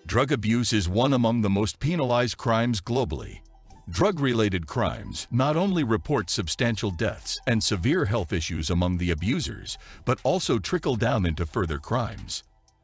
Drug abuse is one among the most penalized crimes globally. Drug-related crimes not only report substantial deaths and severe health issues among the abusers, but also trickle down into further crimes.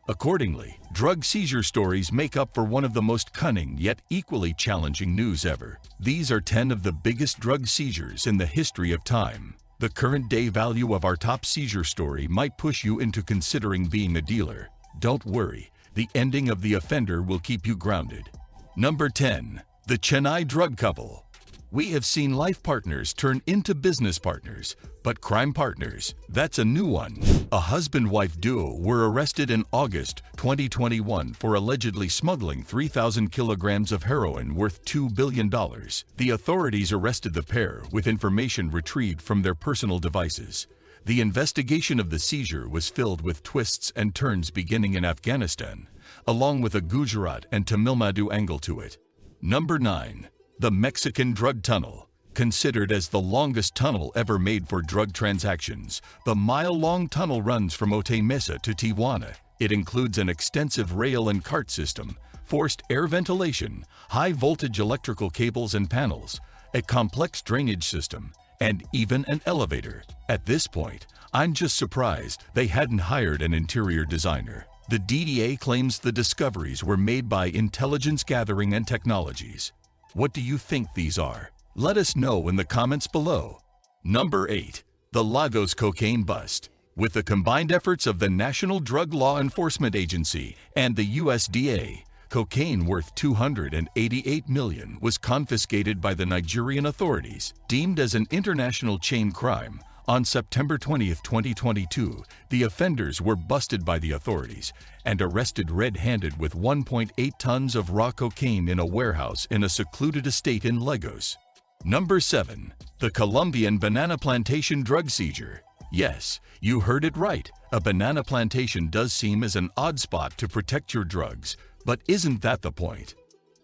Accordingly, drug seizure stories make up for one of the most cunning yet equally challenging news ever. These are 10 of the biggest drug seizures in the history of time. The current day value of our top seizure story might push you into considering being a dealer. Don't worry, the ending of the offender will keep you grounded. Number 10. The Chennai drug couple. We have seen life partners turn into business partners, but crime partners, that's a new one. A husband-wife duo were arrested in August 2021 for allegedly smuggling 3,000 kilograms of heroin worth $2 billion. The authorities arrested the pair with information retrieved from their personal devices. The investigation of the seizure was filled with twists and turns beginning in Afghanistan, along with a Gujarat and Tamil Nadu angle to it. Number 9. The Mexican Drug Tunnel. Considered as the longest tunnel ever made for drug transactions, the mile-long tunnel runs from Otay Mesa to Tijuana. It includes an extensive rail and cart system, forced air ventilation, high-voltage electrical cables and panels, a complex drainage system, and even an elevator. At this point, I'm just surprised they hadn't hired an interior designer. The DEA claims the discoveries were made by intelligence gathering and technologies. What do you think these are? Let us know in the comments below. Number 8. The Lagos cocaine bust. With the combined efforts of the National Drug Law Enforcement Agency and the USDA, cocaine worth $288 million was confiscated by the Nigerian authorities. Deemed as an international chain crime, on September 20, 2022, the offenders were busted by the authorities and arrested red-handed with 1.8 tons of raw cocaine in a warehouse in a secluded estate in Lagos. Number 7. The Colombian banana plantation drug seizure. Yes, you heard it right. A banana plantation does seem as an odd spot to protect your drugs, but isn't that the point?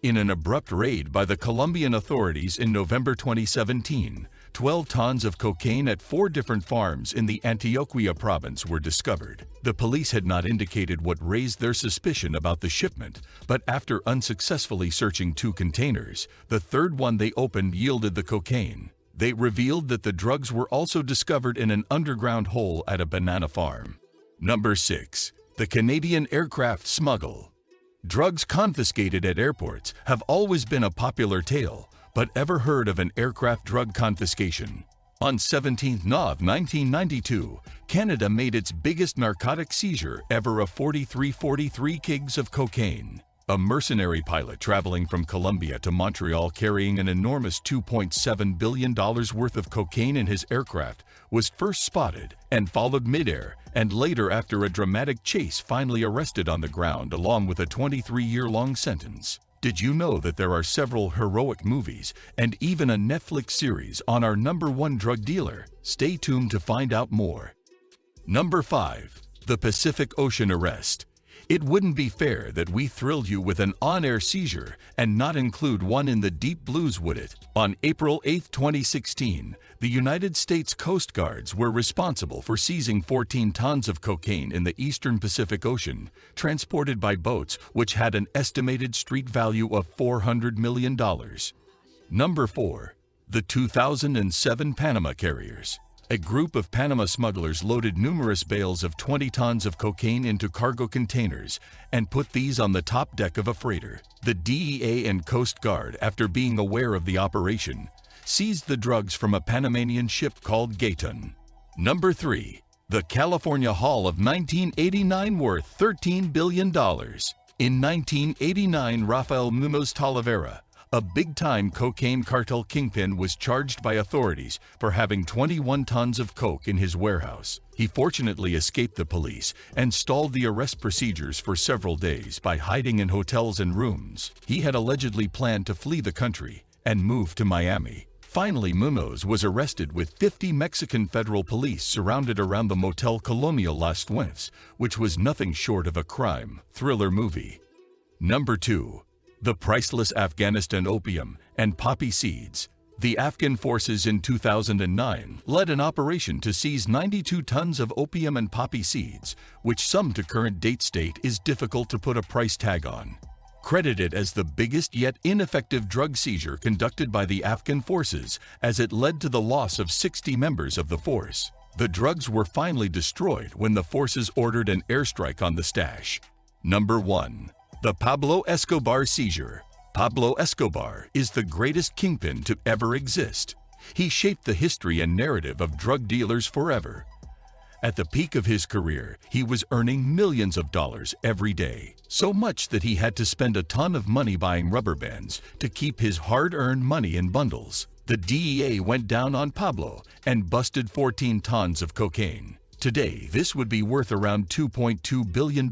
In an abrupt raid by the Colombian authorities in November 2017, 12 tons of cocaine at 4 different farms in the Antioquia province were discovered. The police had not indicated what raised their suspicion about the shipment, but after unsuccessfully searching 2 containers, the third one they opened yielded the cocaine. They revealed that the drugs were also discovered in an underground hole at a banana farm. Number 6. The Canadian aircraft smuggle. Drugs confiscated at airports have always been a popular tale, but ever heard of an aircraft drug confiscation? On 17th Nov 1992, Canada made its biggest narcotic seizure ever of 43 kgs of cocaine. A mercenary pilot traveling from Colombia to Montreal carrying an enormous $2.7 billion worth of cocaine in his aircraft was first spotted and followed midair, and later, after a dramatic chase, finally arrested on the ground along with a 23-year-long sentence. Did you know that there are several heroic movies and even a Netflix series on our number 1 drug dealer? Stay tuned to find out more. Number 5. The Pacific Ocean arrest. It wouldn't be fair that we thrilled you with an on-air seizure and not include one in the deep blues, would it? On April 8, 2016, the United States Coast Guards were responsible for seizing 14 tons of cocaine in the eastern Pacific Ocean, transported by boats which had an estimated street value of $400 million. Number 4. The 2007 Panama carriers. A group of Panama smugglers loaded numerous bales of 20 tons of cocaine into cargo containers and put these on the top deck of a freighter. The DEA and Coast Guard, after being aware of the operation, seized the drugs from a Panamanian ship called Gayton. Number 3. The California haul of 1989 worth $13 billion. In 1989, Rafael Munoz Talavera, a big-time cocaine cartel kingpin, was charged by authorities for having 21 tons of coke in his warehouse. He fortunately escaped the police and stalled the arrest procedures for several days by hiding in hotels and rooms. He had allegedly planned to flee the country and move to Miami. Finally, Munoz was arrested with 50 Mexican federal police surrounded around the Motel Colonial Las Tuentes, which was nothing short of a crime thriller movie. Number 2. The priceless Afghanistan opium and poppy seeds. The Afghan forces in 2009 led an operation to seize 92 tons of opium and poppy seeds, which some to current date state is difficult to put a price tag on. credited as the biggest yet ineffective drug seizure conducted by the Afghan forces, as it led to the loss of 60 members of the force. The drugs were finally destroyed when the forces ordered an airstrike on the stash. Number 1. The Pablo Escobar seizure. Pablo Escobar is the greatest kingpin to ever exist. He shaped the history and narrative of drug dealers forever. At the peak of his career, he was earning millions of dollars every day, so much that he had to spend a ton of money buying rubber bands to keep his hard-earned money in bundles. The DEA went down on Pablo and busted 14 tons of cocaine. Today, this would be worth around $2.2 billion.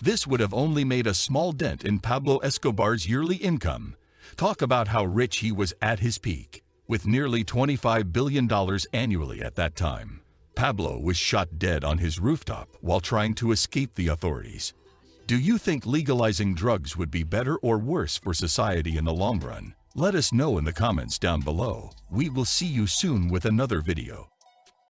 This would have only made a small dent in Pablo Escobar's yearly income. Talk about how rich he was at his peak, with nearly $25 billion annually at that time. Pablo was shot dead on his rooftop while trying to escape the authorities. Do you think legalizing drugs would be better or worse for society in the long run? Let us know in the comments down below. We will see you soon with another video.